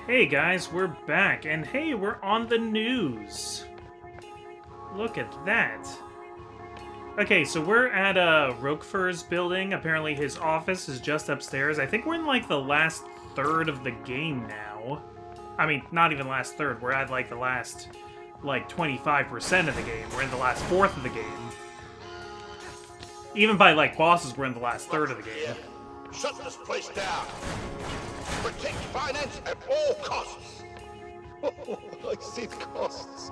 Hey guys, we're back, and hey, we're on the news. Look at that. Okay, so we're at Roquefort's building. Apparently his office is just upstairs. I think we're in like the last third of the game now. I mean, not even last third. We're at like the last, like 25% of the game. We're in the last fourth of the game. Even by like bosses, we're in the last third of the game. Shut this place down. Protect finance at all costs. I see the costs.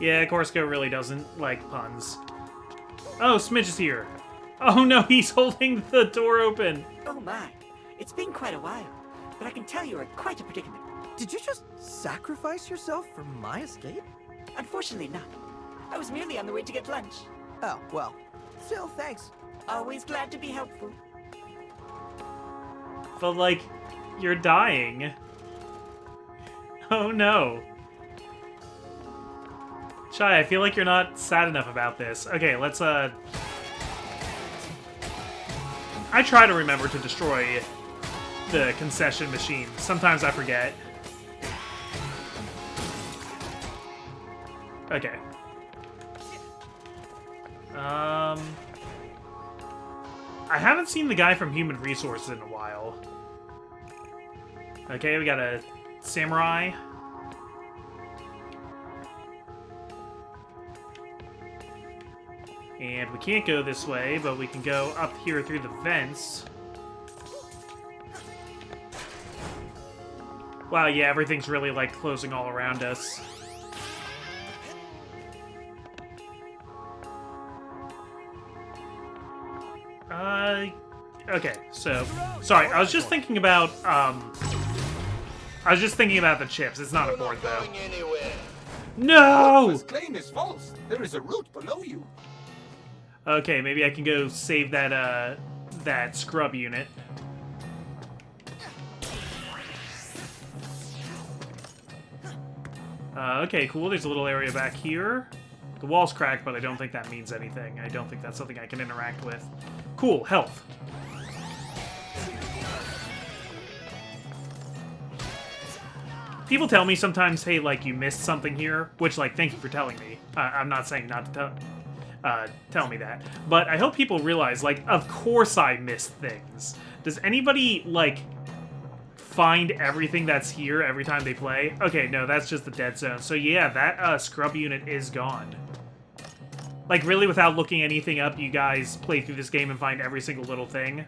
Yeah, Corsico really doesn't like puns. Oh, Smidge is here. Oh no, he's holding the door open. Oh my, it's been quite a while, but I can tell you're in quite a predicament. Did you just sacrifice yourself for my escape? Unfortunately not. I was merely on the way to get lunch. Oh, well, still thanks. Always glad to be helpful. But like, you're dying. Oh no. Chai, I feel like you're not sad enough about this. Okay, let's I try to remember to destroy the concession machine. Sometimes I forget. Okay. I haven't seen the guy from Human Resources in a while. Okay, we got a samurai. And we can't go this way, but we can go up here through the vents. Wow, yeah, everything's really, like, closing all around us. Okay, so... Sorry, I was just thinking about, the chips. It's not important, though. No! His claim is false. There is a route below you. Okay, maybe I can go save that, that scrub unit. Okay, cool. There's a little area back here. The wall's cracked, but I don't think that means anything. I don't think that's something I can interact with. Cool, health. People tell me sometimes, hey, like, you missed something here, which, like, thank you for telling me. I'm not saying not to tell me that. But I hope people realize, like, of course I missed things. Does anybody, like, find everything that's here every time they play? Okay, no, that's just the dead zone. So yeah, that scrub unit is gone. Like, really, without looking anything up, you guys play through this game and find every single little thing?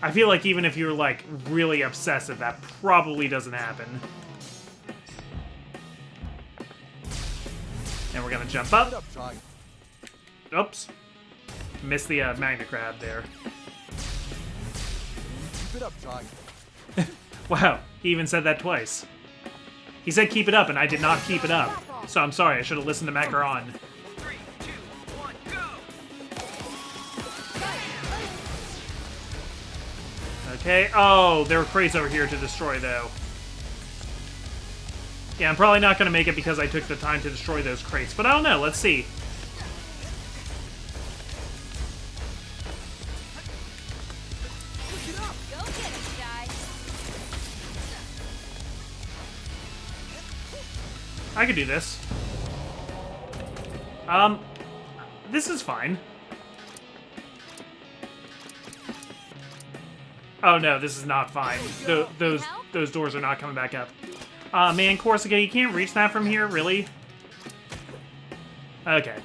I feel like even if you're, like, really obsessive, that probably doesn't happen. And we're gonna jump up. Oops. Missed the magna crab there. Keep it up, Chai. Wow, he even said that twice. He said keep it up, and I did not keep it up. So I'm sorry, I should have listened to Macaron. 3, 2, 1, go! Okay, oh, there were crates over here to destroy, though. Yeah, I'm probably not going to make it because I took the time to destroy those crates, but I don't know, let's see. Go get it, guy! I could do this. This is fine. Oh no, this is not fine. Those doors are not coming back up. Man, Corsica, you can't reach that from here, really? Okay.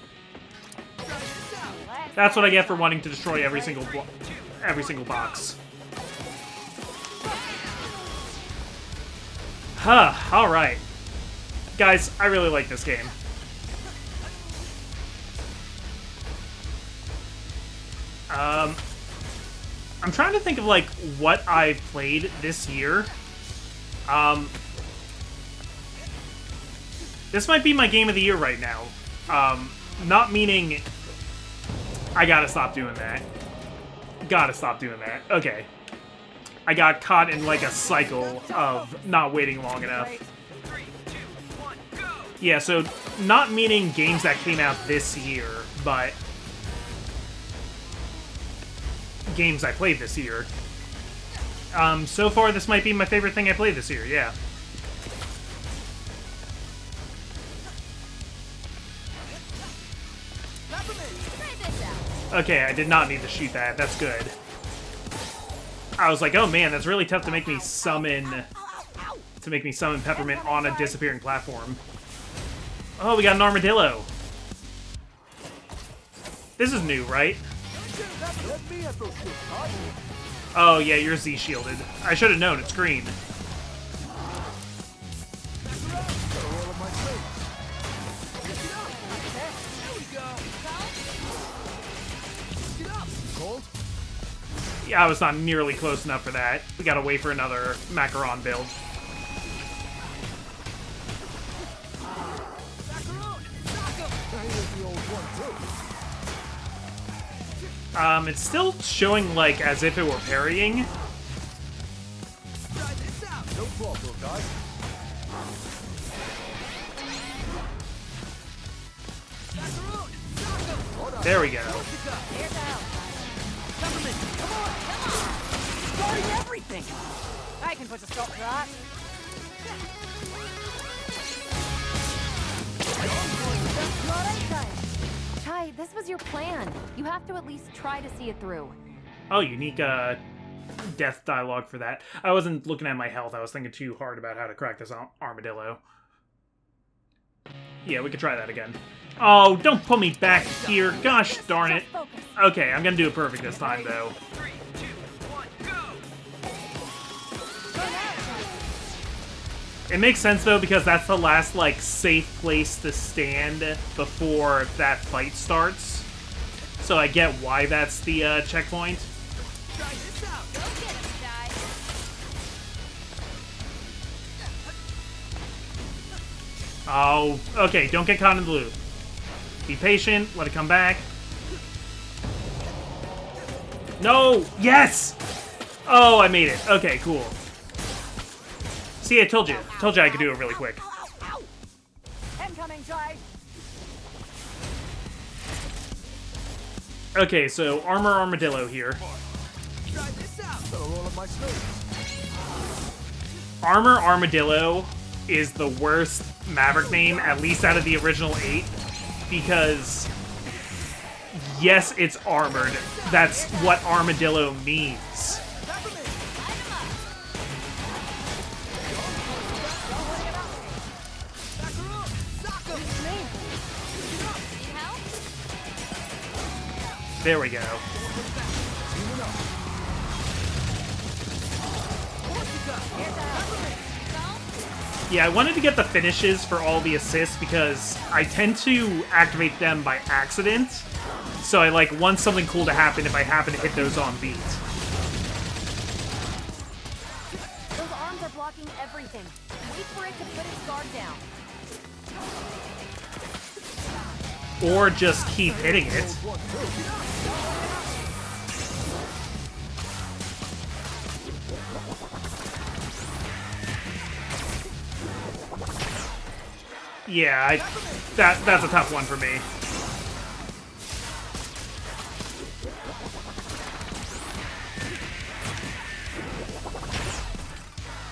That's what I get for wanting to destroy every single box. Huh, alright. Guys, I really like this game. I'm trying to think of, like, what I've played this year. This might be my game of the year right now. Not meaning I gotta stop doing that. Gotta stop doing that. Okay. I got caught in, like, a cycle of not waiting long enough. 3, 2, 1, go! Yeah, so not meaning games that came out this year, but games I played this year. So far, this might be my favorite thing I played this year, yeah. Okay, I did not need to shoot that. That's good. I was like, oh man, that's really tough to make me summon... Peppermint on a disappearing platform. Oh, we got an armadillo. This is new, right? Oh yeah, you're Z-shielded. I should have known, it's green. Yeah, I was not nearly close enough for that. We gotta wait for another macaron build. It's still showing, like, as if it were parrying. There we go. Everything. I can put a stop to that. Ty, this was your plan. You have to at least try to see it through. Oh, unique death dialogue for that. I wasn't looking at my health. I was thinking too hard about how to crack this armadillo. Yeah, we could try that again. Oh, don't put me back here. Gosh darn it. Okay, I'm gonna do it perfect this time, though. 3, 2, 1, go! It makes sense, though, because that's the last, like, safe place to stand before that fight starts. So I get why that's the checkpoint. Go get him, Shy. Oh, okay, don't get caught in the loop. Be patient, let it come back. No! Yes! Oh, I made it. Okay, cool. See, I told you. Told you I could do it really quick. Incoming, Ty. Okay, so Armor Armadillo here. Armor Armadillo is the worst Maverick name, at least out of the original 8, because yes, it's armored. That's what armadillo means. There we go. Yeah, I wanted to get the finishes for all the assists because I tend to activate them by accident. So I like want something cool to happen if I happen to hit those on beat. Those arms are blocking everything. Wait for it to put its guard down. Or just keep hitting it. Yeah, that's a tough one for me.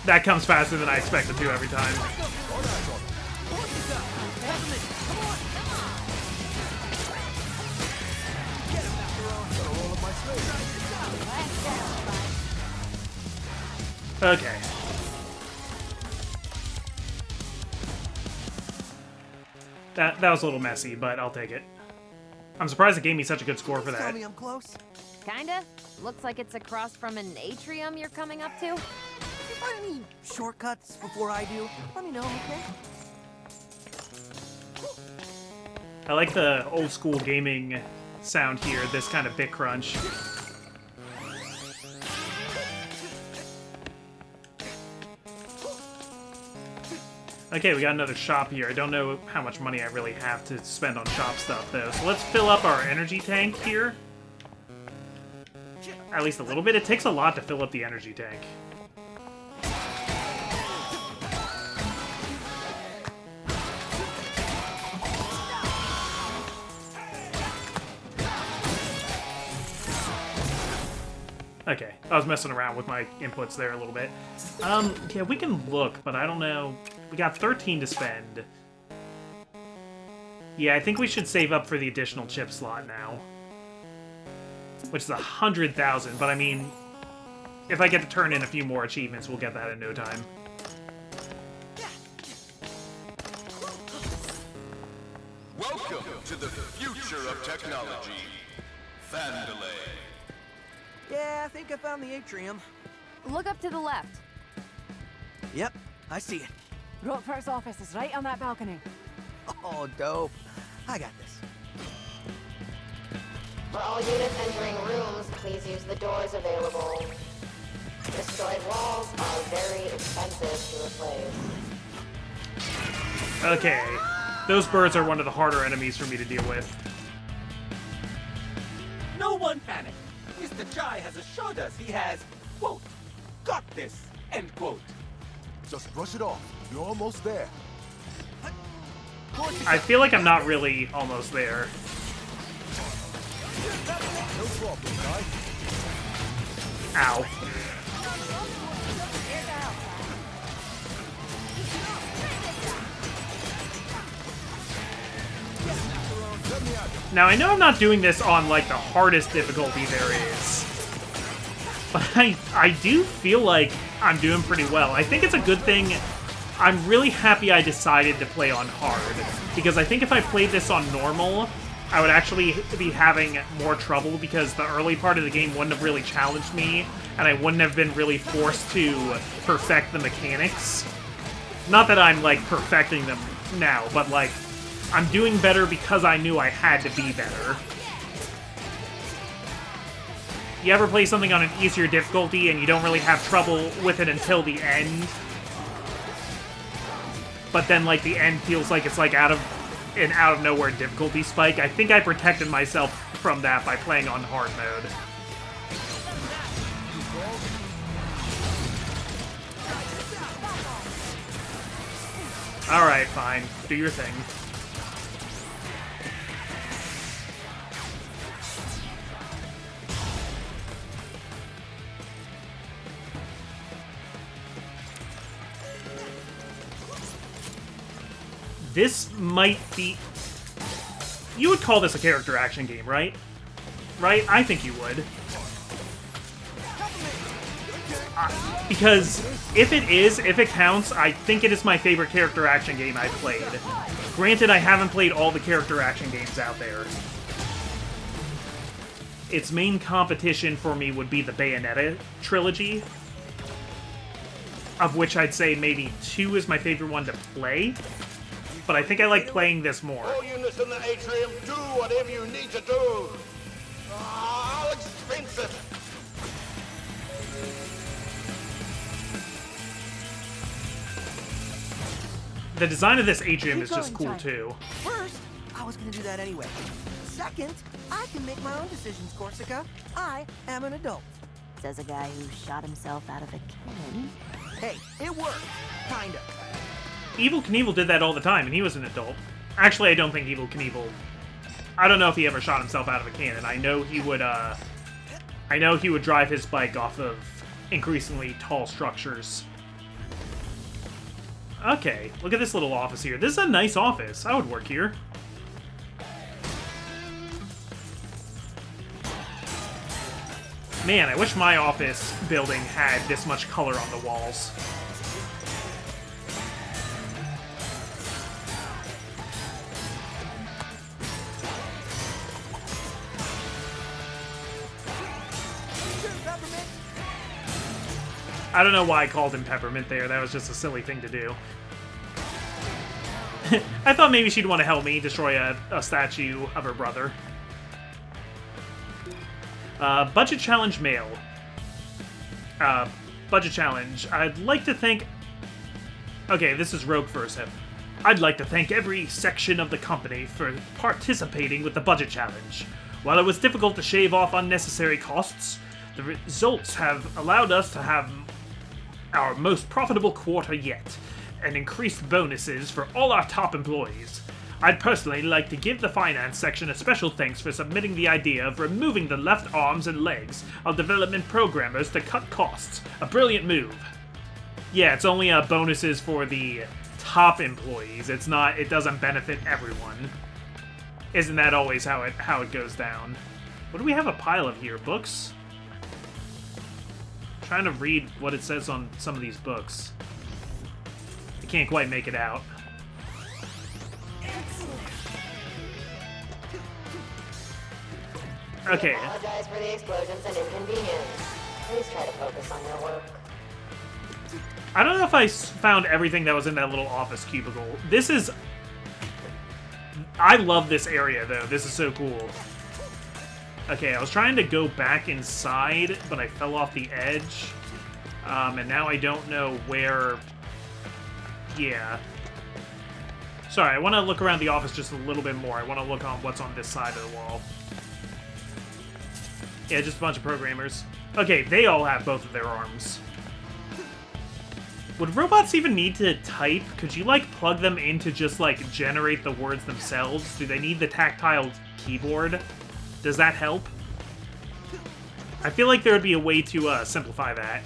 That comes faster than I expect it to every time. Okay. That was a little messy, but I'll take it. I'm surprised it gave me such a good score for Tell that. me I'm close. Kinda. Looks like it's across from an atrium you're coming up to. If you find any shortcuts before I do, let me know, okay? I like the old school gaming sound here, this kind of bit crunch. Okay, we got another shop here. I don't know how much money I really have to spend on shop stuff, though. So let's fill up our energy tank here. At least a little bit. It takes a lot to fill up the energy tank. Okay, I was messing around with my inputs there a little bit. Yeah, we can look, but I don't know. We got 13 to spend. Yeah, I think we should save up for the additional chip slot now. Which is 100,000, but I mean, if I get to turn in a few more achievements, we'll get that in no time. Welcome to the future of technology, Vanderlay. Yeah, I think I found the Atrium. Look up to the left. Yep, I see it. Rockfort's office is right on that balcony. Oh, dope. I got this. For all units entering rooms, please use the doors available. Destroyed walls are very expensive to replace. Okay, those birds are one of the harder enemies for me to deal with. No one panic. Mr. Chai has assured us he has, quote, got this, end quote. Just brush it off. You're almost there. I feel like I'm not really almost there. No problem, guy. Ow. Now, I know I'm not doing this on, like, the hardest difficulty there is. But I do feel like I'm doing pretty well. I think it's a good thing. I'm really happy I decided to play on hard. Because I think if I played this on normal, I would actually be having more trouble because the early part of the game wouldn't have really challenged me, and I wouldn't have been really forced to perfect the mechanics. Not that I'm, like, perfecting them now, but, like, I'm doing better because I knew I had to be better. You ever play something on an easier difficulty and you don't really have trouble with it until the end? But then, like, the end feels like it's, like, an out-of-nowhere difficulty spike. I think I protected myself from that by playing on hard mode. Alright, fine. Do your thing. This might be... You would call this a character action game, right? Right? I think you would. Because if it counts, I think it is my favorite character action game I've played. Granted, I haven't played all the character action games out there. Its main competition for me would be the Bayonetta trilogy, of which I'd say maybe 2 is my favorite one to play. But I think I like playing this more. All units in the Atrium, do whatever you need to do. I'll expense it. The design of this Atrium is just cool, too. First, I was gonna do that anyway. Second, I can make my own decisions, Corsica. I am an adult. Says a guy who shot himself out of a cannon. Hey, it worked. Kinda. Evel Knievel did that all the time, and he was an adult. Actually, I don't think Evel Knievel... I don't know if he ever shot himself out of a cannon. I know he would drive his bike off of increasingly tall structures. Okay, look at this little office here. This is a nice office. I would work here. Man, I wish my office building had this much color on the walls. I don't know why I called him Peppermint there. That was just a silly thing to do. I thought maybe she'd want to help me destroy a statue of her brother. Budget challenge mail. Budget challenge. I'd like to thank... Okay, this is Rogue first. I'd like to thank every section of the company for participating with the budget challenge. While it was difficult to shave off unnecessary costs, the results have allowed us to have our most profitable quarter yet, and increased bonuses for all our top employees. I'd personally like to give the finance section a special thanks for submitting the idea of removing the left arms and legs of development programmers to cut costs. A brilliant move. Yeah, it's only bonuses for the top employees. It doesn't benefit everyone. Isn't that always how it goes down? What do we have a pile of here? Books? I'm trying to read what it says on some of these books. I can't quite make it out. Okay. Apologize for the explosions and inconvenience. Please try to focus on your work. I don't know if I found everything that was in that little office cubicle. This is... I love this area, though. This is so cool. Okay, I was trying to go back inside, but I fell off the edge. And now I don't know where... Yeah. Sorry, I want to look around the office just a little bit more. I want to look on what's on this side of the wall. Yeah, just a bunch of programmers. Okay, they all have both of their arms. Would robots even need to type? Could you, like, plug them in to just, like, generate the words themselves? Do they need the tactile keyboard? Does that help? I feel like there would be a way to simplify that.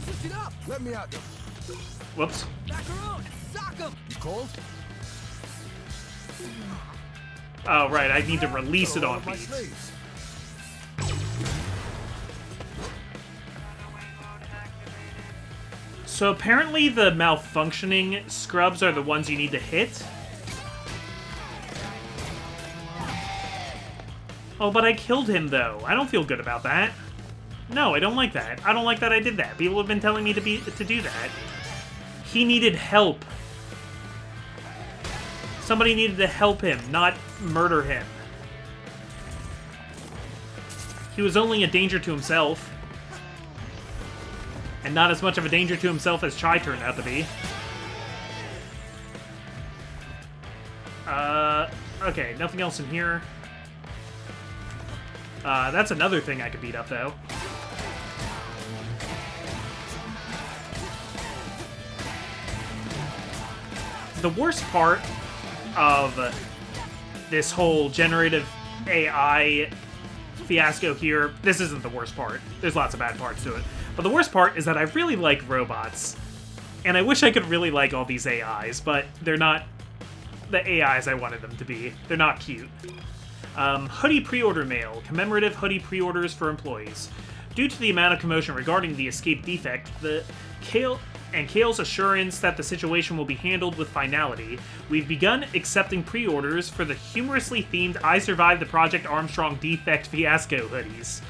Switch it up. Let me out. Whoops. Macaroon, sock 'em. You cold? Oh, right, I need to release it on beat. So apparently the malfunctioning scrubs are the ones you need to hit. Oh, but I killed him, though. I don't feel good about that. No, I don't like that. I don't like that I did that. People have been telling me to do that. He needed help. Somebody needed to help him, not murder him. He was only a danger to himself. And not as much of a danger to himself as Chai turned out to be. Okay, nothing else in here. That's another thing I could beat up, though. The worst part of this whole generative AI fiasco here, this isn't the worst part. There's lots of bad parts to it. But the worst part is that I really like robots. And I wish I could really like all these AIs, but they're not the AIs I wanted them to be. They're not cute. Hoodie pre-order mail. Commemorative hoodie pre-orders for employees. Due to the amount of commotion regarding the escape defect, Kale's assurance that the situation will be handled with finality, we've begun accepting pre-orders for the humorously themed I Survived the Project Armstrong Defect Fiasco hoodies.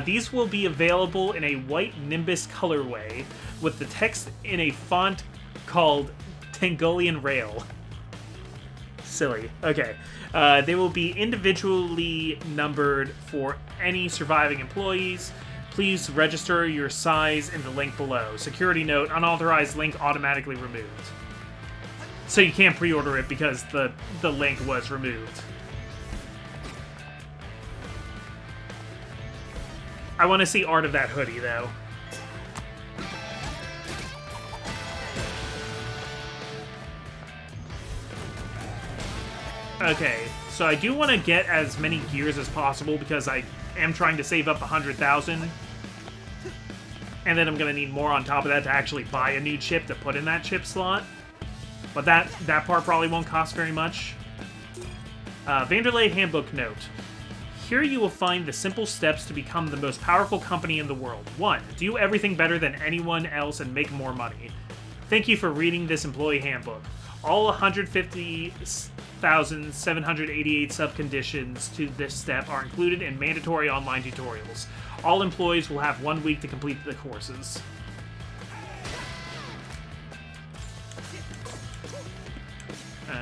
These will be available in a white Nimbus colorway, with the text in a font called Tangolian Rail. Silly. Okay. They will be individually numbered for any surviving employees. Please register your size in the link below. Security note, unauthorized link automatically removed. So you can't pre-order it because the link was removed. I want to see art of that hoodie, though. Okay, so I do want to get as many gears as possible because I am trying to save up 100,000. And then I'm going to need more on top of that to actually buy a new chip to put in that chip slot. But that part probably won't cost very much. Vanderlay Handbook Note. Here you will find the simple steps to become the most powerful company in the world. 1. Do everything better than anyone else and make more money. Thank you for reading this employee handbook. All 150,788 subconditions to this step are included in mandatory online tutorials. All employees will have 1 week to complete the courses.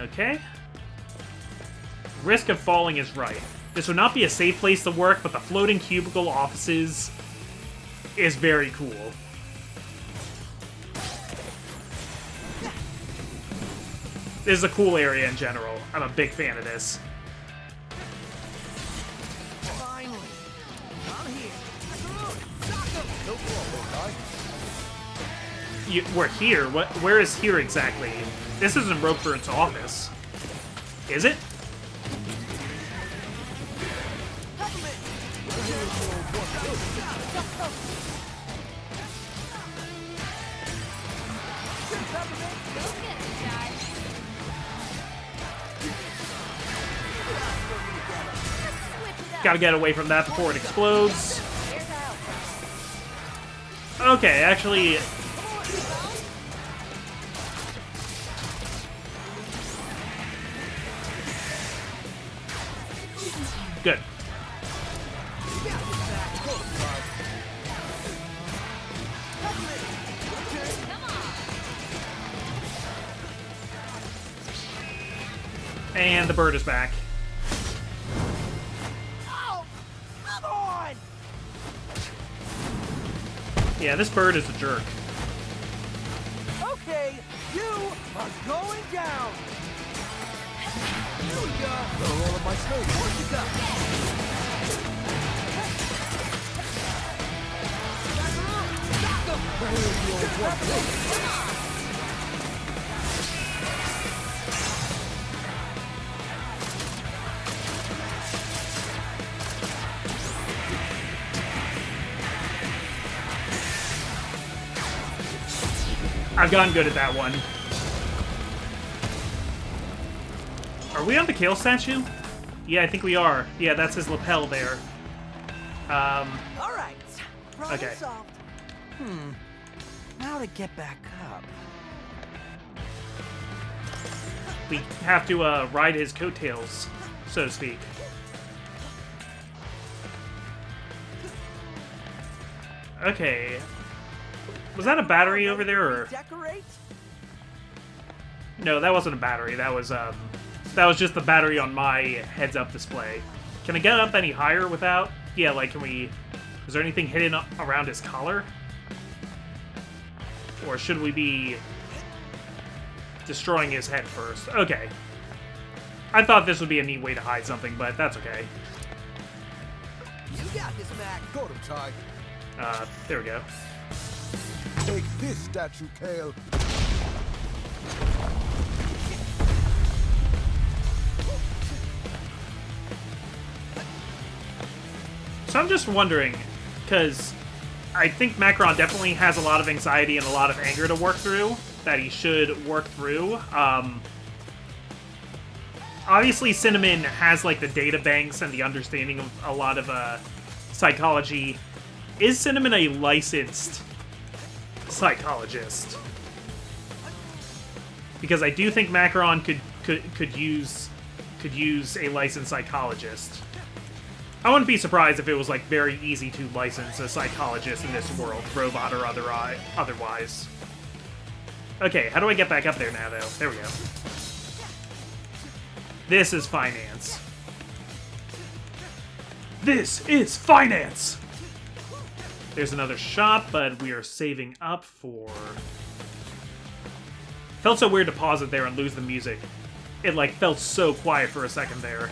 Okay. Risk of falling is right. This would not be a safe place to work, but the floating cubicle offices is very cool. This is a cool area in general. I'm a big fan of this. Finally, I'm here. No problem, guy. we're here. Where is here exactly? This isn't Roquefort's office. Is it? Gotta get away from that before it explodes. Okay, actually... Good. And the bird is back. Oh, come on! Yeah, this bird is a jerk. Okay, you are going down. Here we go. Gotta roll up my snake. What you got? I've gotten good at that one. Are we on the Kale statue? Yeah, I think we are. Yeah, that's his lapel there. All right. Problem Okay. solved. Now to get back up. We have to ride his coattails, so to speak. Okay. Was that a battery over there, or...? Decorate? No, that wasn't a battery. That was just the battery on my heads-up display. Can I get up any higher without... Yeah, like, can we... Is there anything hidden around his collar? Or should we be... destroying his head first? Okay. I thought this would be a neat way to hide something, but that's okay. You got this, Mac. Got him, Ty. There we go. Take this, statue Kale. So I'm just wondering, because I think Macron definitely has a lot of anxiety and a lot of anger to work through, that he should work through. Obviously, Cinnamon has, like, the data banks and the understanding of a lot of psychology. Is Cinnamon a licensed psychologist? Because I do think Macron could use a licensed psychologist. I wouldn't be surprised if it was, like, very easy to license a psychologist in this world, robot or otherwise. Okay, how do I get back up there now, though? There we go. This is finance. This is finance! There's another shop, but we are saving up for... Felt so weird to pause it there and lose the music. It, like, felt so quiet for a second there.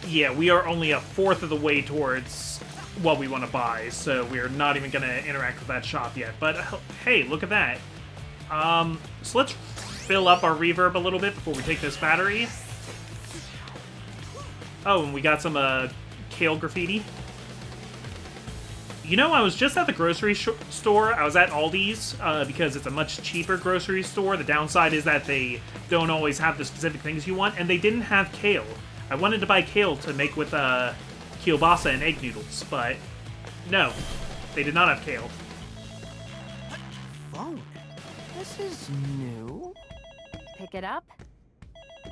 Yeah, we are only a fourth of the way towards what we want to buy, so we're not even going to interact with that shop yet. But, hey, look at that. So let's fill up our reverb a little bit before we take this battery. Oh, and we got some, Kale graffiti. You know, I was just at the grocery store. I was at Aldi's, because it's a much cheaper grocery store. The downside is that they don't always have the specific things you want, and they didn't have kale. I wanted to buy kale to make with, kielbasa and egg noodles, but no, they did not have kale. Phone. This is new. Pick it up.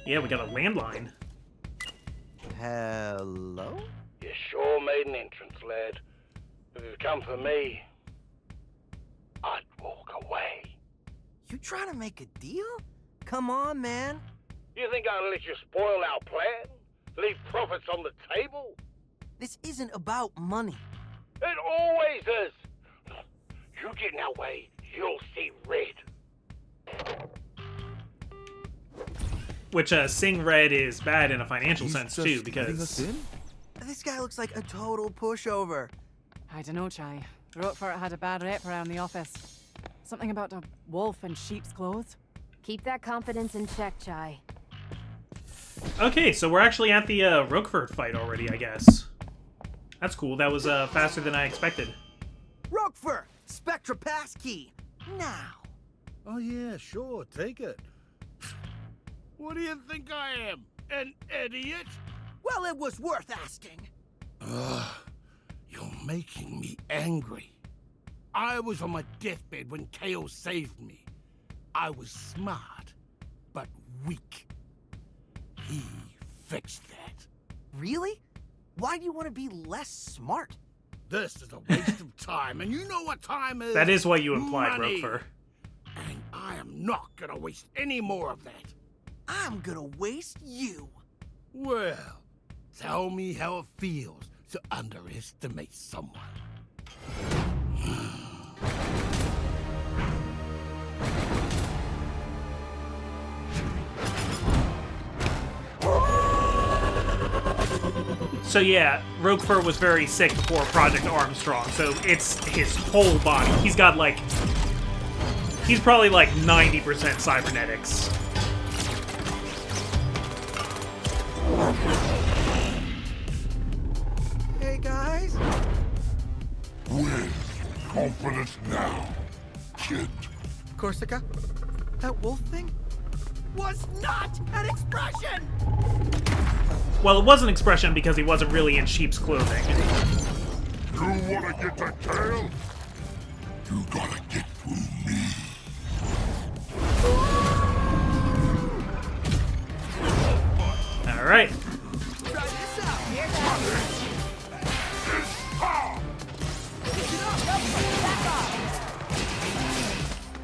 Yeah, we got a landline. Hello? You sure made an entrance, lad. If you'd come for me, I'd walk away. You trying to make a deal? Come on, man. You think I'd let you spoil our plan? Leave profits on the table? This isn't about money. It always is. You get in our way, you'll see red. Which, seeing red is bad in a financial He's sense, just too, letting us because... in? This guy looks like a total pushover. I don't know, Chai. Roquefort had a bad rep around the office. Something about a wolf in sheep's clothes. Keep that confidence in check, Chai. Okay, so we're actually at the Roquefort fight already, I guess. That's cool. That was faster than I expected. Roquefort, Spectra pass key. Now. Oh yeah, sure, take it. What do you think I am? An idiot? Well, it was worth asking. Ugh, you're making me angry. I was on my deathbed when Kale saved me. I was smart, but weak. He fixed that. Really? Why do you want to be less smart? This is a waste of time, and you know what time is? That is what you implied, Money. Roquefort. And I am not gonna waste any more of that. I'm gonna waste you. Well, tell me how it feels to underestimate someone. So yeah, Roquefort was very sick before Project Armstrong, so it's his whole body. He's got like... He's probably like 90% cybernetics. Hey, guys. With confidence now, kid. Corsica, that wolf thing was not an expression! Well, it was an expression because he wasn't really in sheep's clothing. You wanna get to Kale? You gotta get through me. Alright. Try this out. Here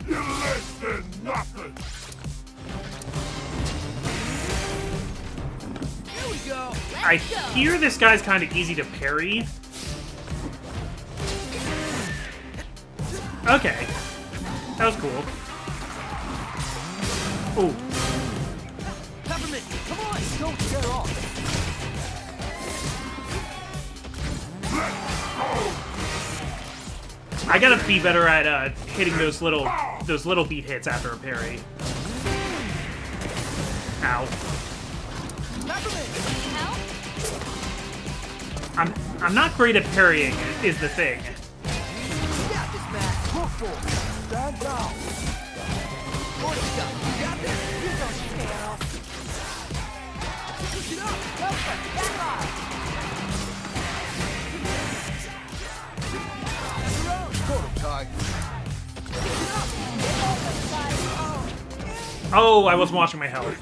You're less than nothing. Here we go. I hear this guy's kind of easy to parry. Okay. That was cool. Ooh. Peppermint, come on. Don't get off. I gotta be better at hitting those little beat hits after a parry. Ow. I'm not great at parrying, is the thing. Got this, Matt. Go for it. Stand down. Corsica, you got this. You don't scare us. Push it up. Go for it. Back off. Oh, I wasn't watching my health.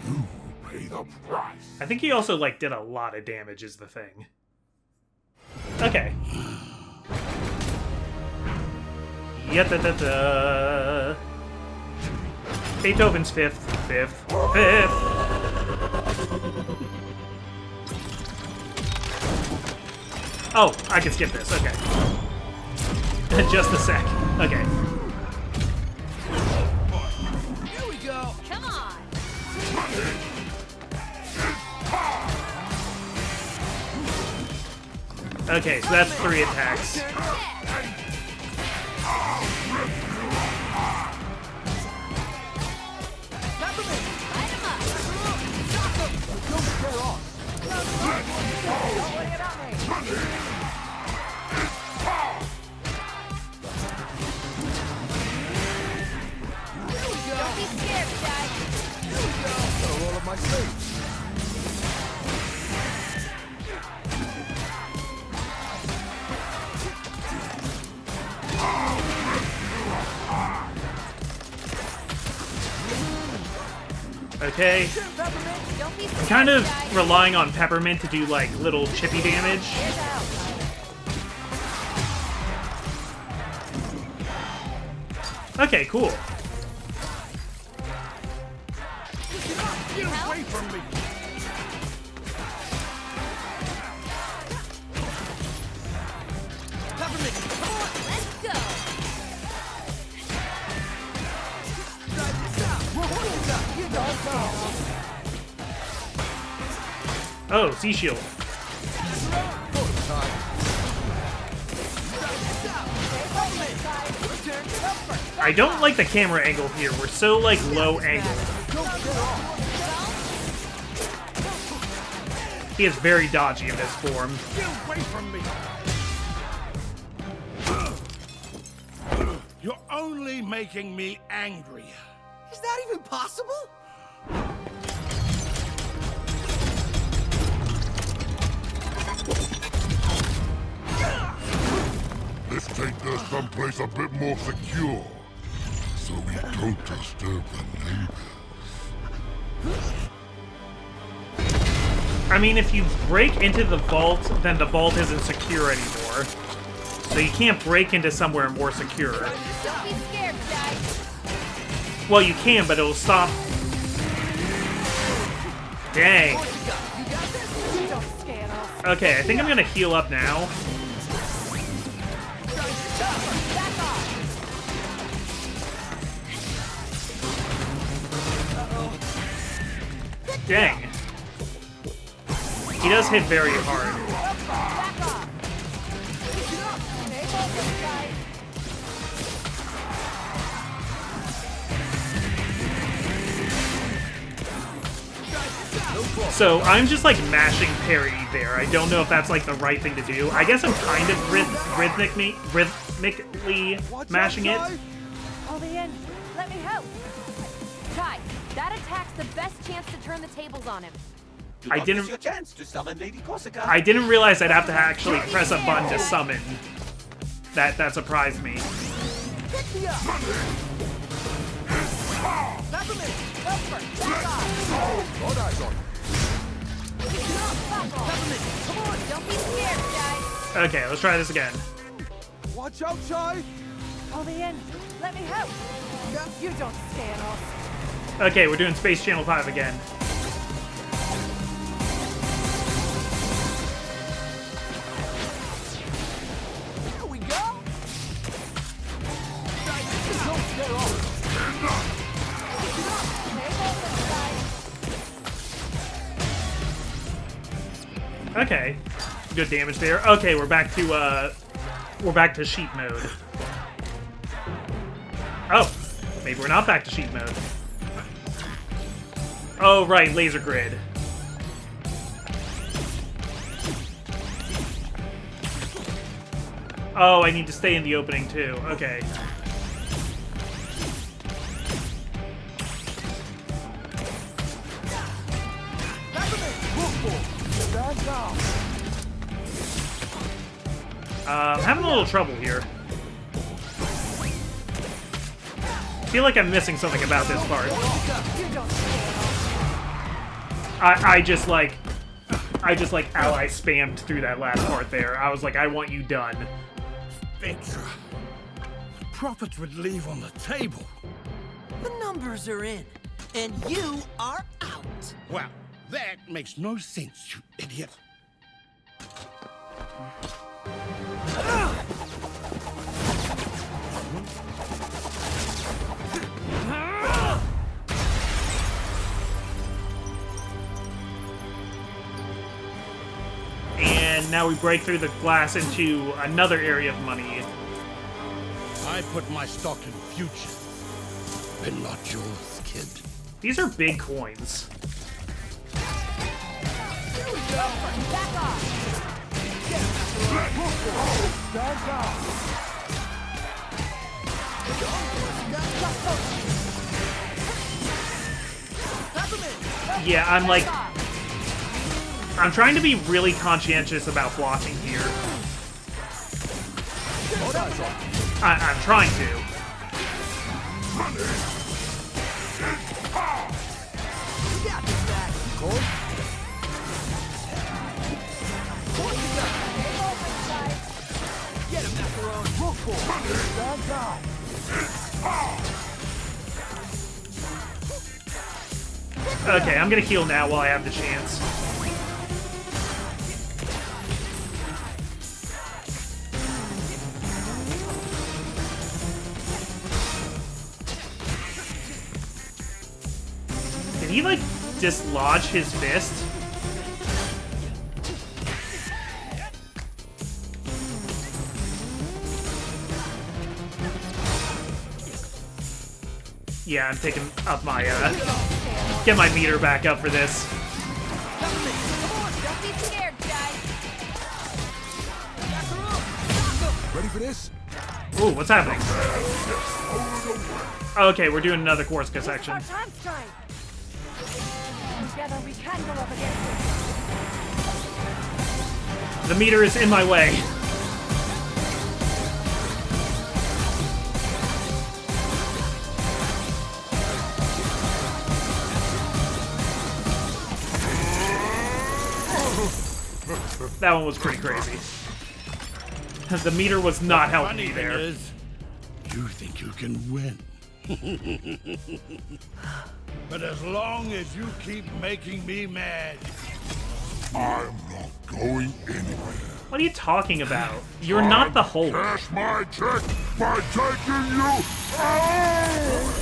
You pay the price. I think he also, like, did a lot of damage is the thing. Okay. Yet-da-da-da. Beethoven's fifth. Oh, I can skip this, okay. Just a sec. Okay. Here we go. Come on. Okay, so that's 3 attacks. Don't be scared, Chai. All of my slaves. Okay. Don't be I'm scared, kind of Chai. relying on Peppermint to do, like, little chippy damage. Here's out. Okay, cool. Get away from me! Peppermint, come on. Let's go. Try this out. Corsica, you don't know. Oh, Sea Shield. I don't like the camera angle here. We're so, like, low angle. He is very dodgy in this form. Get away from me! You're only making me angry. Is that even possible? Let's take this someplace a bit more secure, so we don't disturb the neighbors. I mean, if you break into the vault, then the vault isn't secure anymore. So you can't break into somewhere more secure. Don't be scared, guys. Well, you can, but it'll stop. Dang. Okay, I think I'm gonna heal up now. Dang. He does hit very hard. So I'm just like mashing parry there. I don't know if that's like the right thing to do. I guess I'm kind of rhythmically mashing it. I'll be in. Let me help. Guys, that attack's the best chance to turn the tables on him. I didn't. Miss your chance to summon Lady Corsica. I didn't realize I'd have to actually press a button to summon. That surprised me. Don't be scared, guys. Okay, let's try this again. Watch out, Chai! I'll be in. Let me help. You don't stand us. Okay, we're doing Space Channel 5 again. Here we go! Don't get off! Okay, good damage there. Okay, we're back to sheep mode. Oh, maybe we're not back to sheep mode. Oh right, laser grid. Oh, I need to stay in the opening too. Okay. I'm having a little trouble here. I feel like I'm missing something about this part. I just like ally spammed through that last part there. I was like, I want you done. Victor, the profits would leave on the table. The numbers are in, and you are out. Well, that makes no sense, you idiot. And now we break through the glass into another area of money. I put my stock in future, but not yours, kid. These are big coins. Yeah, I'm trying to be really conscientious about blocking here. I'm trying to. Get him, Macaron! Stand down! Okay, I'm gonna heal now while I have the chance. Did he, like, dislodge his fist? Yeah, I'm picking up my, get my meter back up for this. Don't be scared, guys. Ready for this? Ooh, what's happening? Okay, we're doing another Corsica section. Our time strike. Together we can go up against it. The meter is in my way. That one was pretty crazy. The meter was not helping me there. Is, you think you can win. But as long as you keep making me mad, I'm not going anywhere. What are you talking about? You're not the Hulk. Cash my check by taking you out!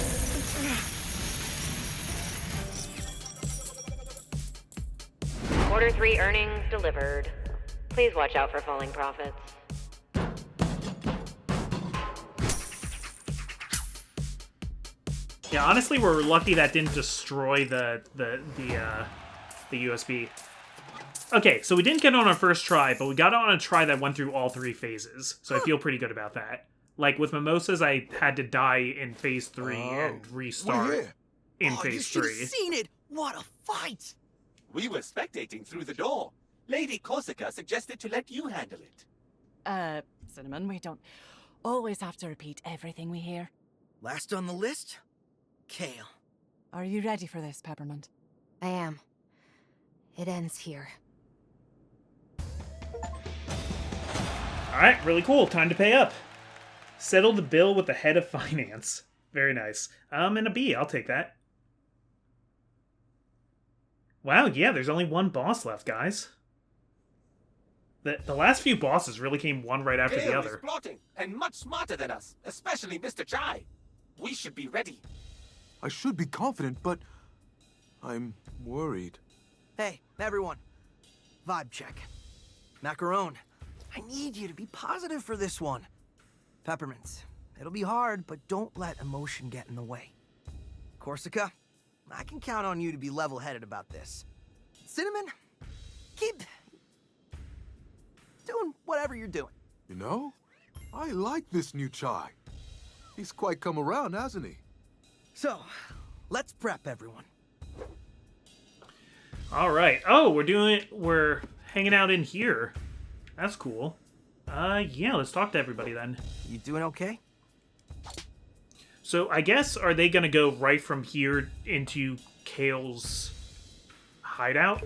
Quarter 3 earnings delivered. Please watch out for falling profits. Yeah, honestly, we're lucky that didn't destroy the USB. Okay, so we didn't get on our first try, but we got on a try that went through all 3 phases, so I feel pretty good about that. Like, with Mimosas, I had to die in Phase 3 and restart in Phase 3. You should have seen it! What a fight! We were spectating through the door. Lady Corsica suggested to let you handle it. Cinnamon, we don't always have to repeat everything we hear. Last on the list? Kale. Are you ready for this, Peppermint? I am. It ends here. Alright, really cool. Time to pay up. Settle the bill with the head of finance. Very nice. And a B, I'll take that. Wow, yeah, there's only one boss left, guys. The last few bosses really came one right after the Kale other. is plotting, and much smarter than us, especially Mr. Chai. We should be ready. I should be confident, but I'm worried. Hey, everyone. Vibe check. Macaron, I need you to be positive for this one. Peppermints, it'll be hard, but don't let emotion get in the way. Corsica, I can count on you to be level-headed about this. Cinnamon, keep doing whatever you're doing. You know, I like this new Chai. He's quite come around, hasn't he? So, let's prep everyone. All right. Oh, we're hanging out in here. That's cool. Yeah, let's talk to everybody then. You doing okay? So I guess, are they gonna go right from here into Kale's hideout?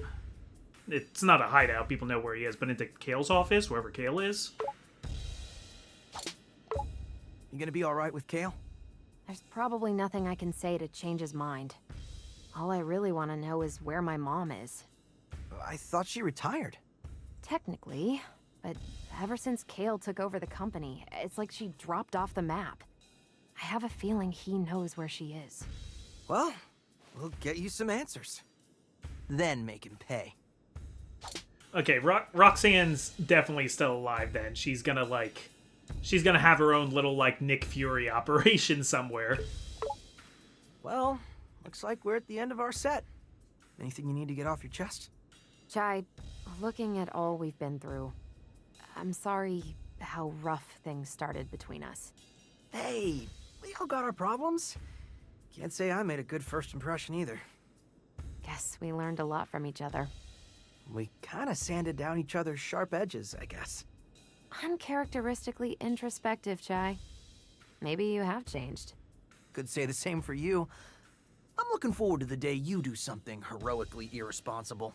It's not a hideout, people know where he is, but into Kale's office, wherever Kale is? You gonna be alright with Kale? There's probably nothing I can say to change his mind. All I really want to know is where my mom is. I thought she retired. Technically, but ever since Kale took over the company, it's like she dropped off the map. I have a feeling he knows where she is. Well, we'll get you some answers. Then make him pay. Okay, Roxanne's definitely still alive then. She's gonna have her own little, like, Nick Fury operation somewhere. Well, looks like we're at the end of our set. Anything you need to get off your chest? Chai, looking at all we've been through, I'm sorry how rough things started between us. Hey, we all got our problems. Can't say I made a good first impression either. Guess we learned a lot from each other. We kinda sanded down each other's sharp edges, I guess. Uncharacteristically introspective, Chai. Maybe you have changed. Could say the same for you. I'm looking forward to the day you do something heroically irresponsible.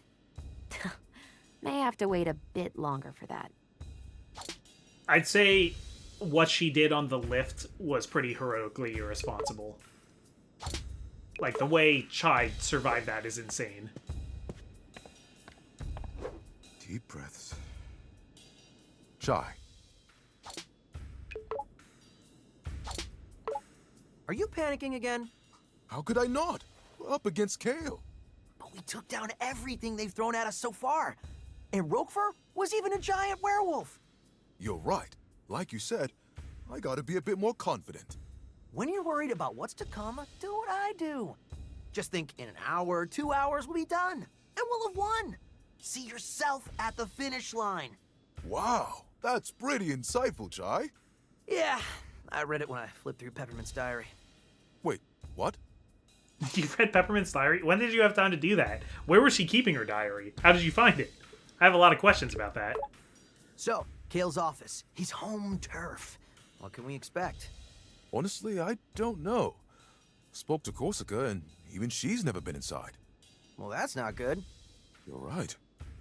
May have to wait a bit longer for that. I'd say what she did on the lift was pretty heroically irresponsible. Like, the way Chai survived that is insane. Deep breaths. Chai. Are you panicking again? How could I not? We're up against Kale. But we took down everything they've thrown at us so far. And Roquefort was even a giant werewolf. You're right. Like you said, I gotta be a bit more confident. when you're worried about what's to come, do what I do. Just think in an hour, 2 hours, we'll be done. And we'll have won. See yourself at the finish line. Wow, that's pretty insightful, Chai. Yeah, I read it when I flipped through Peppermint's diary. Wait, what? You read Peppermint's diary? When did you have time to do that? Where was she keeping her diary? How did you find it? I have a lot of questions about that. So, Kale's office. He's home turf. What can we expect? Honestly, I don't know. Spoke to Corsica, and even she's never been inside. Well, that's not good. You're right.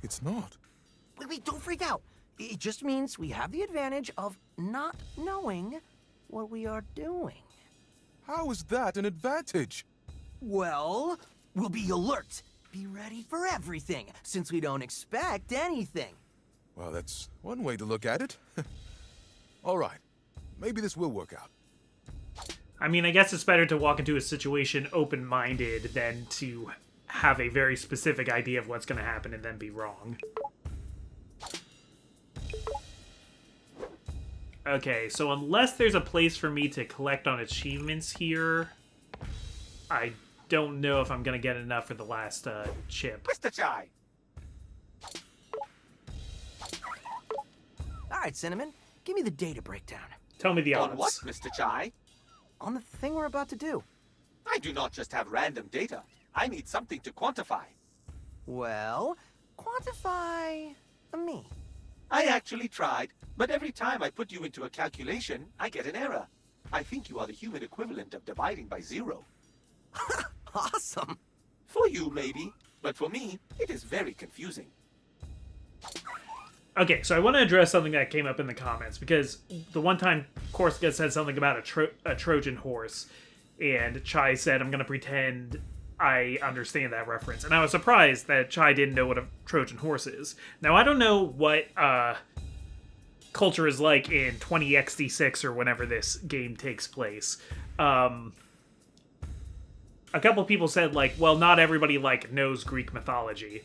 It's not. Wait, don't freak out. It just means we have the advantage of not knowing what we are doing. How is that an advantage? Well, we'll be alert. Be ready for everything, since we don't expect anything. Well, that's one way to look at it. All right. Maybe this will work out. I mean, I guess it's better to walk into a situation open-minded than to have a very specific idea of what's going to happen and then be wrong. Okay, so unless there's a place for me to collect on achievements here, I don't know if I'm going to get enough for the last chip. Mr. Chai! All right, Cinnamon, give me the data breakdown. Tell me the odds. On what, Mr. Chai? On the thing we're about to do. I do not just have random data. I need something to quantify. Well, quantify me. I actually tried, but every time I put you into a calculation, I get an error. I think you are the human equivalent of dividing by 0. Awesome. For you, maybe, but for me, it is very confusing. Okay, so I want to address something that came up in the comments, because the one time Corsica said something about a Trojan horse, and Chai said, I'm going to pretend I understand that reference. And I was surprised that Chai didn't know what a Trojan horse is. Now, I don't know what culture is like in 20XD6 or whenever this game takes place. A couple people said, like, well, not everybody, like, knows Greek mythology.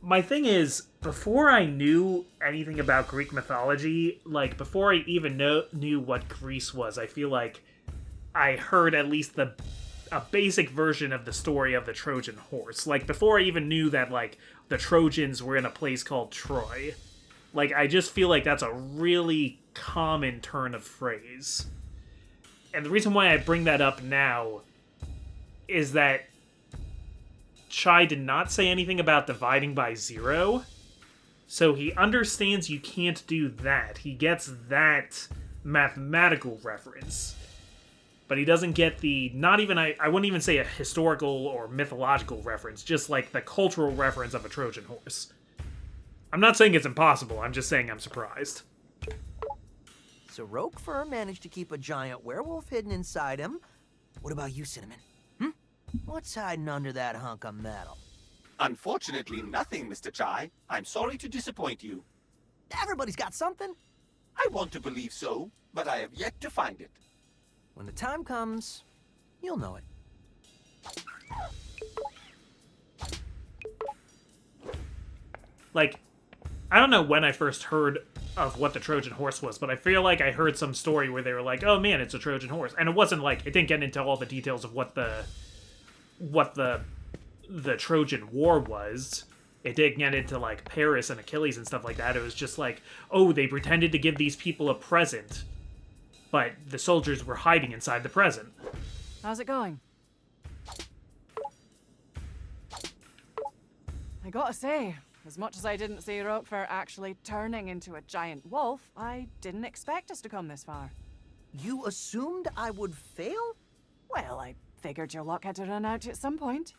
My thing is, before I knew anything about Greek mythology, like, before I even knew what Greece was, I feel like I heard at least a basic version of the story of the Trojan horse. Like, before I even knew that, like, the Trojans were in a place called Troy. Like, I just feel like that's a really common turn of phrase. And the reason why I bring that up now is that Chai did not say anything about dividing by 0, so he understands you can't do that. He gets that mathematical reference, but he doesn't get the, not even, I wouldn't even say a historical or mythological reference, just like the cultural reference of a Trojan horse. I'm not saying it's impossible, I'm just saying I'm surprised. So Rogue Fur managed to keep a giant werewolf hidden inside him. What about you, Cinnamon? What's hiding under that hunk of metal? Unfortunately, nothing, Mr. Chai. I'm sorry to disappoint you. Everybody's got something. I want to believe so, but I have yet to find it. When the time comes, you'll know it. Like, I don't know when I first heard of what the Trojan horse was, but I feel like I heard some story where they were like, oh man, it's a Trojan horse. And it wasn't like, it didn't get into all the details of what the Trojan War was. It didn't get into, like, Paris and Achilles and stuff like that. It was just like, oh, they pretended to give these people a present, but the soldiers were hiding inside the present. How's it going? I gotta say, as much as I didn't see Roquefort actually turning into a giant wolf, I didn't expect us to come this far. You assumed I would fail? Well, I figured your luck had to run out at some point.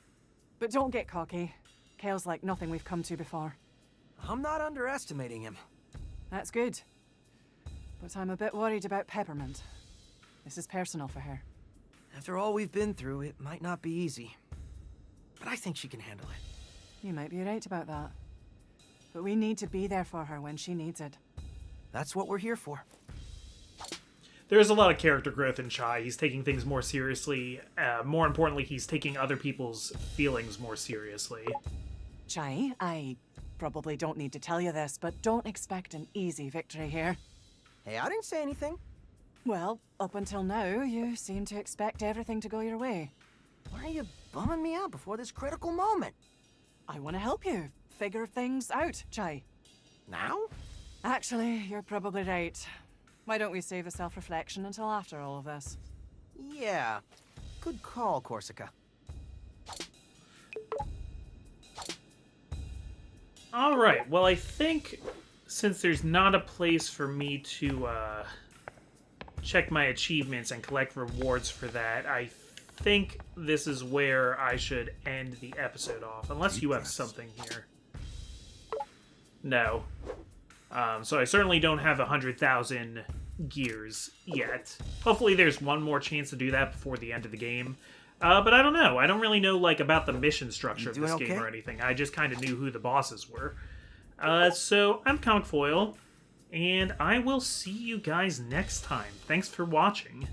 But don't get cocky. Kale's like nothing we've come to before. I'm not underestimating him. That's good. But I'm a bit worried about Peppermint. This is personal for her. After all we've been through, it might not be easy. But I think she can handle it. You might be right about that. But we need to be there for her when she needs it. That's what we're here for. There's a lot of character growth in Chai. He's taking things more seriously. More importantly, he's taking other people's feelings more seriously. Chai, I probably don't need to tell you this, but don't expect an easy victory here. Hey, I didn't say anything. Well, up until now, you seem to expect everything to go your way. Why are you bumming me out before this critical moment? I want to help you figure things out, Chai. Now? Actually, you're probably right. Why don't we save the self-reflection until after all of this? Yeah. Good call, Corsica. Alright, well I think since there's not a place for me to check my achievements and collect rewards for that, I think this is where I should end the episode off, unless you have something here. No. So I certainly don't have 100,000 gears yet. Hopefully there's one more chance to do that before the end of the game. But I don't know. I don't really know about the mission structure of this game or anything. I just kind of knew who the bosses were. So I'm Comic Foil, and I will see you guys next time. Thanks for watching.